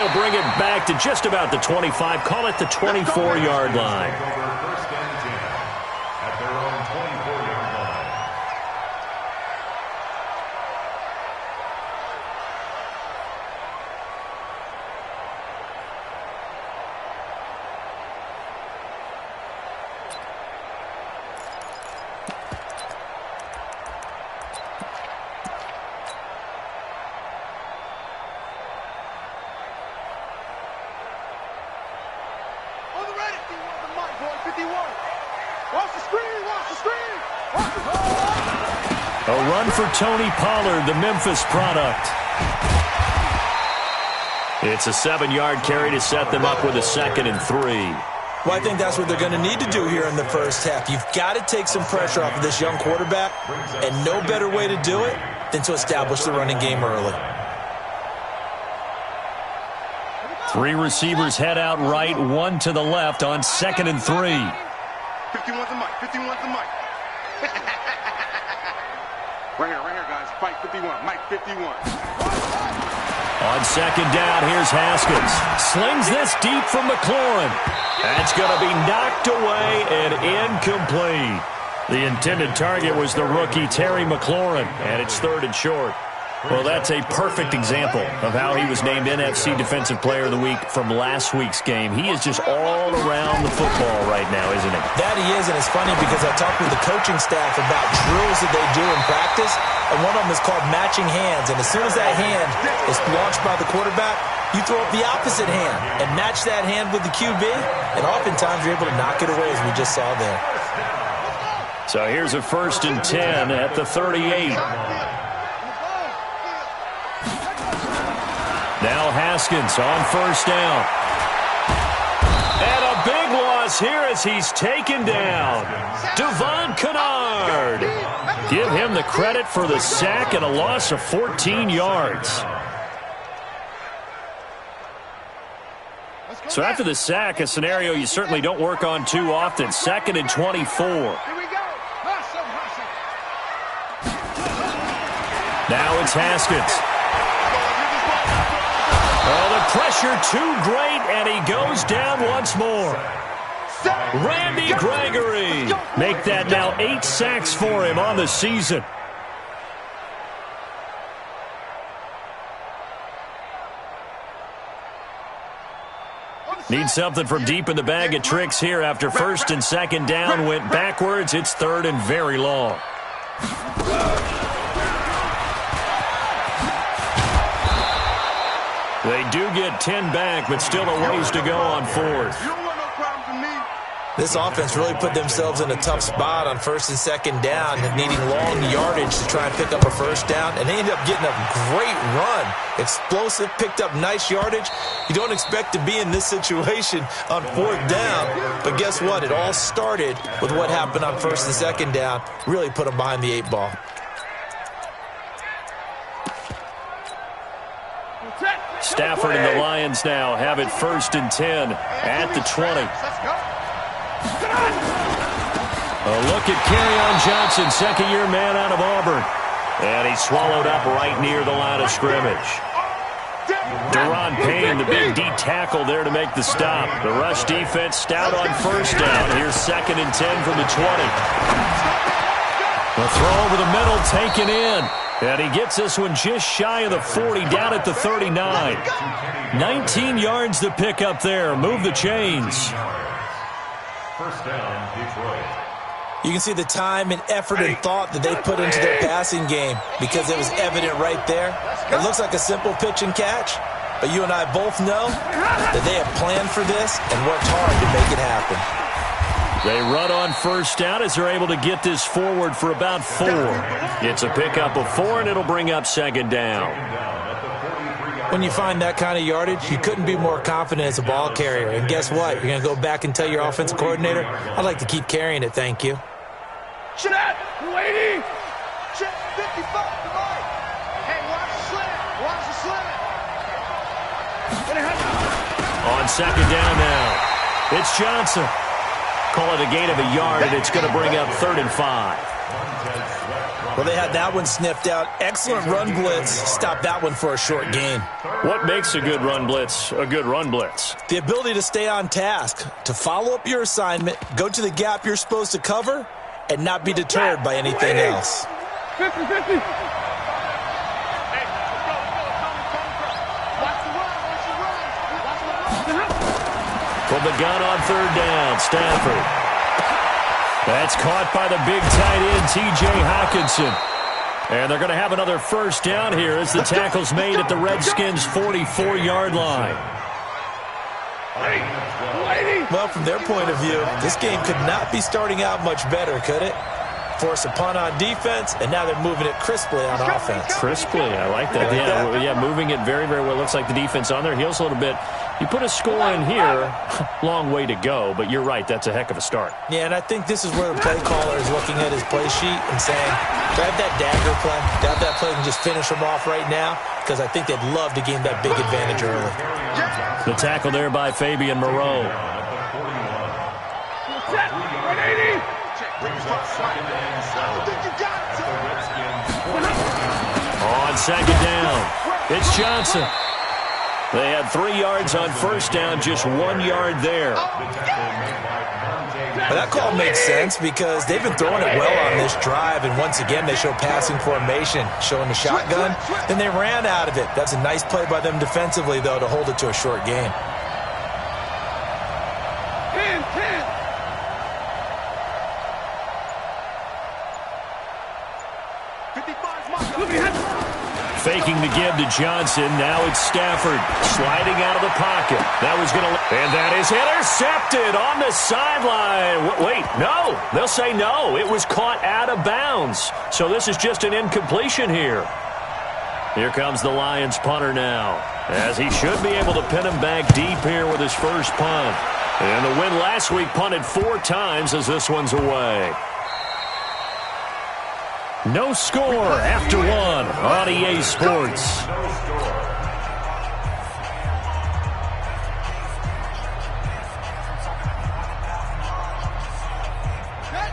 They'll bring it back to just about the 25. Call it the 24-yard line. First and 10 at their own 24-yard line. A run for Tony Pollard, the Memphis product. It's a 7-yard carry to set them up with a 2nd and 3. Well, I think that's what they're going to need to do here in the first half. You've got to take some pressure off of this young quarterback, and no better way to do it than to establish the running game early. 3 receivers head out right, 1 to the left on 2nd and 3. 51's the mic. 51's the mic. Right here, guys. Mike 51. Mike 51. On 2nd down, here's Haskins. Slings this deep from McLaurin. That's going to be knocked away and incomplete. The intended target was the rookie Terry McLaurin, and it's 3rd and short. Well, that's a perfect example of how he was named NFC Defensive Player of the Week from last week's game. He is just all around the football right now, isn't he? That he is, and it's funny because I talked with the coaching staff about drills that they do in practice, and one of them is called matching hands. And as soon as that hand is launched by the quarterback, you throw up the opposite hand and match that hand with the QB, and oftentimes you're able to knock it away, as we just saw there. So here's a 1st and 10 at the 38. Now Haskins on 1st down. And a big loss here as he's taken down. Devon Kennard. Give him the credit for the sack and a loss of 14 yards. So after the sack, a scenario you certainly don't work on too often. 2nd and 24. Now it's Haskins. Oh, the pressure too great, and he goes down once more. Randy Gregory. Make that now 8 sacks for him on the season. Need something from deep in the bag of tricks here after 1st and 2nd down went backwards. It's 3rd and very long. They do get 10 back, but still a ways to go on 4th. This offense really put themselves in a tough spot on 1st and 2nd down, needing long yardage to try and pick up a 1st down, and they ended up getting a great run. Explosive, picked up nice yardage. You don't expect to be in this situation on 4th down, but guess what? It all started with what happened on 1st and 2nd down. Really put them behind the 8 ball. Stafford and the Lions now have it 1st and 10 at the 20. A look at Kerryon Johnson, 2nd-year man out of Auburn. And he's swallowed up right near the line of scrimmage. Deron Payne, the big D tackle there to make the stop. The rush defense stout on 1st down. Here's 2nd and 10 from the 20. The throw over the middle taken in. And he gets this one just shy of the 40, down at the 39. 19 yards to pick up there. Move the chains. 1st down, Detroit. You can see the time and effort and thought that they put into their passing game because it was evident right there. It looks like a simple pitch and catch, but you and I both know that they have planned for this and worked hard to make it happen. They run on 1st down as they're able to get this forward for about 4. It's a pickup of 4, and it'll bring up 2nd down. When you find that kind of yardage, you couldn't be more confident as a ball carrier. And guess what? You're going to go back and tell your offensive coordinator, I'd like to keep carrying it, thank you. Shut lady! 55 to right. Hey, watch the slant. Watch the slant. On 2nd down now, it's Johnson. Call it a gain of a yard, and it's going to bring up 3rd and 5. Well, they had that one sniffed out. Excellent run blitz. Stopped that one for a short gain. What makes a good run blitz a good run blitz? The ability to stay on task, to follow up your assignment, go to the gap you're supposed to cover, and not be deterred by anything else. 50-50. From the gun on third down, Stafford. That's caught by the big tight end, T.J. Hockenson. And they're going to have another first down here as the tackle's made at the Redskins' 44-yard line. Well, from their point of view, this game could not be starting out much better, could it? Force a punt on defense, and now they're moving it crisply on offense. Crisply, I like that. Yeah, moving it very, very well. Looks like the defense on their heels a little bit. You put a score in here, long way to go, but you're right, that's a heck of a start. Yeah, and I think this is where the play caller is looking at his play sheet and saying, grab that dagger play, grab that play and just finish them off right now, because I think they'd love to gain that big advantage early. The tackle there by Fabian Moreau. On second down, it's Johnson. They had 3 yards on first down, just 1 yard there. But that call makes sense because they've been throwing it well on this drive, and once again they show passing formation, showing the shotgun. Then they ran out of it. That's a nice play by them defensively, though, to hold it to a short gain. 10. Faking the give to Johnson. Now it's Stafford sliding out of the pocket. That was going to... And that is intercepted on the sideline. Wait, no. They'll say no. It was caught out of bounds. So this is just an incompletion here. Here comes the Lions punter now, as he should be able to pin him back deep here with his first punt. And the win last week punted 4 times as this one's away. No score after 1 on EA Sports.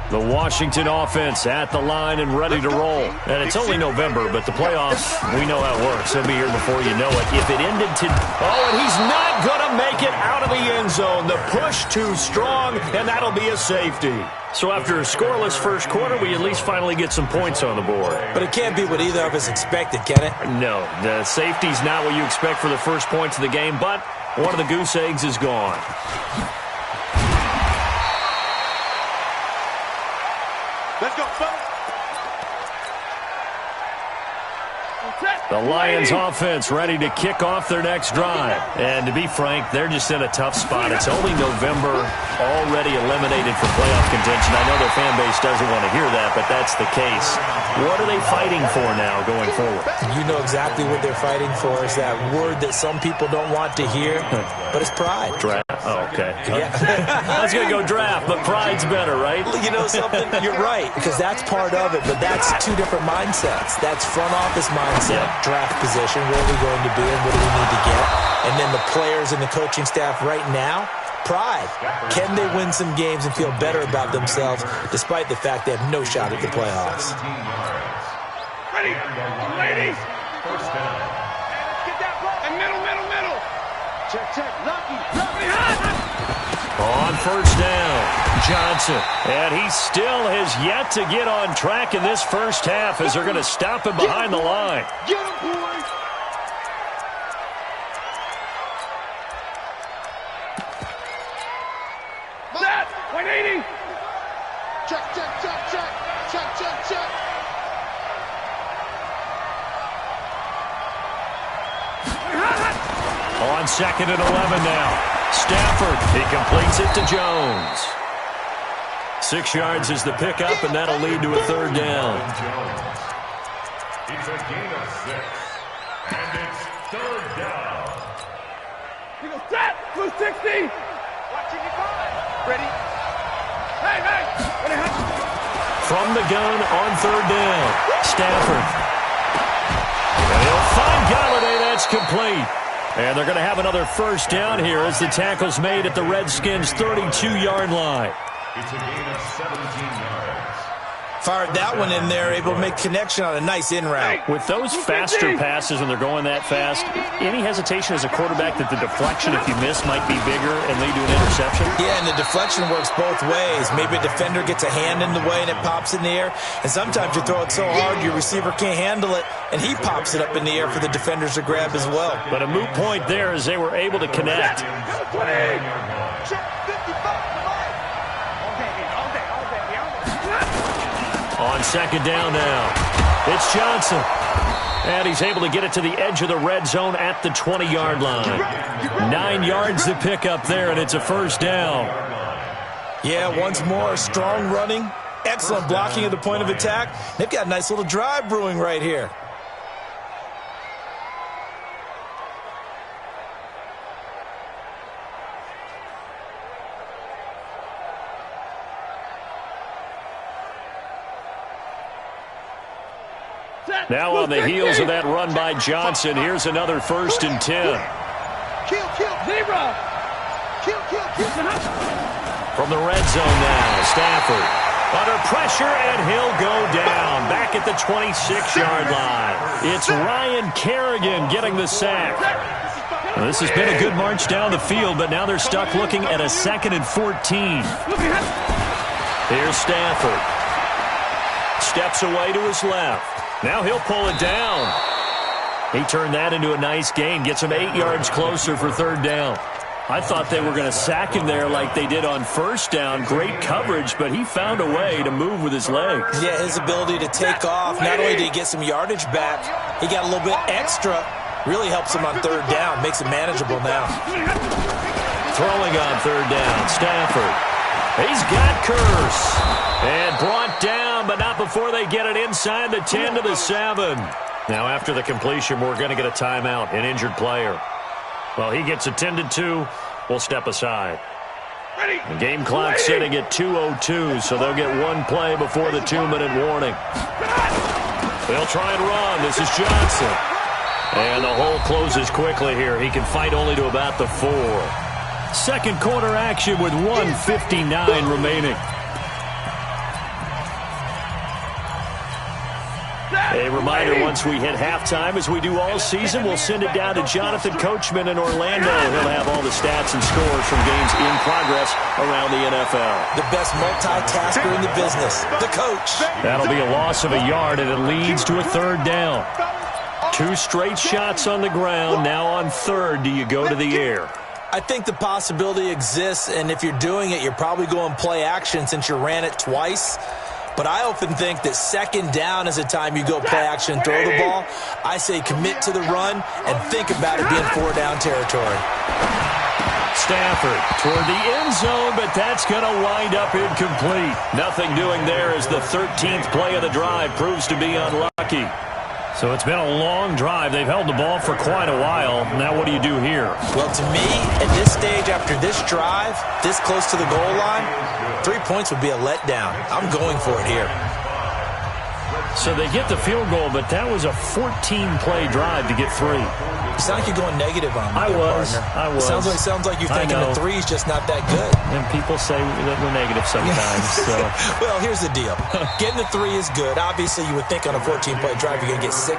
The Washington offense at the line and ready to roll. And it's only November, but the playoffs, we know how it works. They'll be here before you know it. If it ended to... Oh, and he's not going to make it out of the end zone. The push too strong, and that'll be a safety. So after a scoreless first quarter, we at least finally get some points on the board. But it can't be what either of us expected, can it? No, the safety's not what you expect for the first points of the game, but one of the goose eggs is gone. Let's go, fellas. The Lions offense ready to kick off their next drive. And to be frank, they're just in a tough spot. It's only November, already eliminated from playoff contention. I know their fan base doesn't want to hear that, but that's the case. What are they fighting for now going forward? You know exactly what they're fighting for. Is that word that some people don't want to hear, but it's pride. Draft. Oh, okay. Yeah. I was going to go draft, but pride's better, right? You know something? You're right, because that's part of it, but that's 2 different mindsets. That's front office mindset, draft position, where are we going to be and what do we need to get? And then the players and the coaching staff right now, pride. Can they win some games and feel better about themselves despite the fact they have no shot at the playoffs? Ready, ladies. First down. Get that ball. And middle. Check. Lucky. On first down, Johnson. And he still has yet to get on track in this first half as they're going to stop him behind the line. Get him, boys. That 180. Check. On second and 11 now. Stafford, he completes it to Jones. 6 yards is the pickup, and that'll lead to a third down. It's a gain of 6. And it's third down. He goes set. 260. Watching you five. Ready. Hey. From the gun on third down, Stafford. And he'll find Galladay. That's complete. And they're going to have another first down here as the tackle's made at the Redskins' 32-yard line. It's a gain of 17 yards. Fired that one in there, able to make connection on a nice in route. With those faster passes when they're going that fast, any hesitation as a quarterback that the deflection, if you miss, might be bigger and lead to an interception? Yeah, and the deflection works both ways. Maybe a defender gets a hand in the way and it pops in the air. And sometimes you throw it so hard your receiver can't handle it, and he pops it up in the air for the defenders to grab as well. But a moot point there as they were able to connect. On second down now, it's Johnson. And he's able to get it to the edge of the red zone at the 20-yard line. 9 yards to pick up there, and it's a first down. Yeah, once more, strong running, excellent blocking at the point of attack. They've got a nice little drive brewing right here. Now on the heels of that run by Johnson, here's another 1st and 10. Kill, zebra. Kill. From the red zone now, Stafford under pressure, and he'll go down back at the 26-yard line. It's Ryan Kerrigan getting the sack. Well, this has been a good march down the field, but now they're stuck looking at a 2nd and 14. Here's Stafford. Steps away to his left. Now he'll pull it down. He turned that into a nice gain. Gets him 8 yards closer for 3rd down. I thought they were going to sack him there like they did on 1st down. Great coverage, but he found a way to move with his legs. Yeah, his ability to take off, not only did he get some yardage back, he got a little bit extra. Really helps him on 3rd down. Makes it manageable now. Throwing on 3rd down, Stafford. He's got Curse. And brought down, but not before they get it inside the 10 to the 7. Now after the completion, we're going to get a timeout, an injured player. Well, he gets attended to. We'll step aside. The game clock sitting at 2:02, so they'll get one play before the 2-minute warning. They'll try and run. This is Johnson. And the hole closes quickly here. He can fight only to about the 4. Second quarter action with 1:59 remaining. A reminder, once we hit halftime, as we do all season, we'll send it down to Jonathan Coachman in Orlando. He'll have all the stats and scores from games in progress around the NFL. The best multitasker in the business, the coach. That'll be a loss of a yard, and it leads to a 3rd down. 2 straight shots on the ground. Now on 3rd, do you go to the air? I think the possibility exists, and if you're doing it, you're probably going play action since you ran it twice. But I often think that 2nd down is a time you go play action and throw the ball. I say commit to the run and think about it being 4-down territory. Stafford toward the end zone, but that's going to wind up incomplete. Nothing doing there as the 13th play of the drive proves to be unlucky. So it's been a long drive. They've held the ball for quite a while. Now what do you do here? Well, to me, at this stage, after this drive, this close to the goal line, 3 points would be a letdown. I'm going for it here. So they get the field goal, but that was a 14-play drive to get 3. You sound like you're going negative on me. I was. It sounds like you're thinking the 3's just not that good. And people say that we're negative sometimes. So. Well, here's the deal. Getting the 3 is good. Obviously, you would think on a 14-play drive you're going to get 6.